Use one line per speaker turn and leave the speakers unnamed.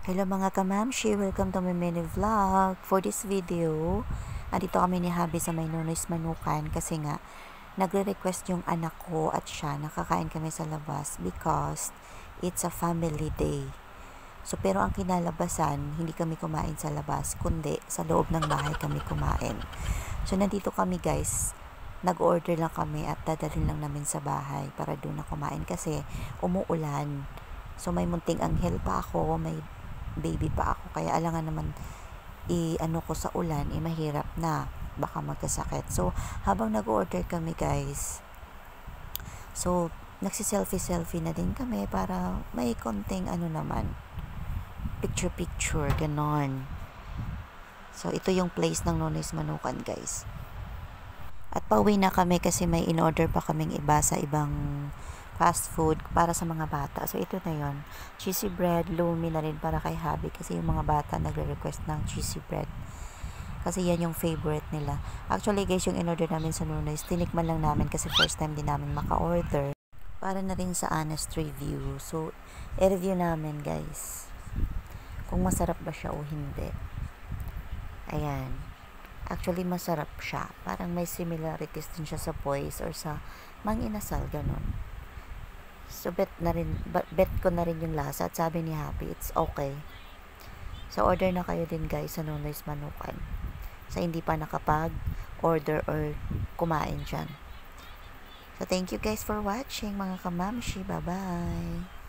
Hello mga kamamshi, welcome to my mini vlog. For this video, andito kami ni Habi sa may Nonoy's Manukan kasi nga nagre-request yung anak ko at siya nakakain kami sa labas because it's a family day. So pero ang kinalabasan, hindi kami kumain sa labas kundi sa loob ng bahay kami kumain. So nandito kami guys, nag-order lang kami at dadalhin lang namin sa bahay para doon na kumain kasi umuulan. So may munting anghel pa ako, may baby pa ako, kaya alangan naman ano ko sa ulan, mahirap na baka magkasakit. So habang nag-order kami guys, so nagsi-selfie na din kami para may konting ano naman, picture ganon. So ito yung place ng Nonoy's Manukan guys, at pauwi na kami kasi may in-order pa kaming iba sa ibang fast food para sa mga bata. So ito na yon, cheesy bread, lumi na rin para kay Habi kasi yung mga bata nagre-request ng cheesy bread kasi yan yung favorite nila. Actually guys, yung in-order namin sa Nonoy's, tinikman lang namin kasi first time din namin maka-order para na rin sa honest review. So i-review namin guys kung masarap ba siya o hindi. Ayan, actually masarap siya, parang may similarities din siya sa Poise or sa Mang Inasal, ganon. So bet ko na rin yung lasa at sabi ni Happy it's okay. So order na kayo din guys sa Nonoy's Manukan sa hindi pa nakapag order or kumain dyan. So thank you guys for watching mga kamamshi, bye bye.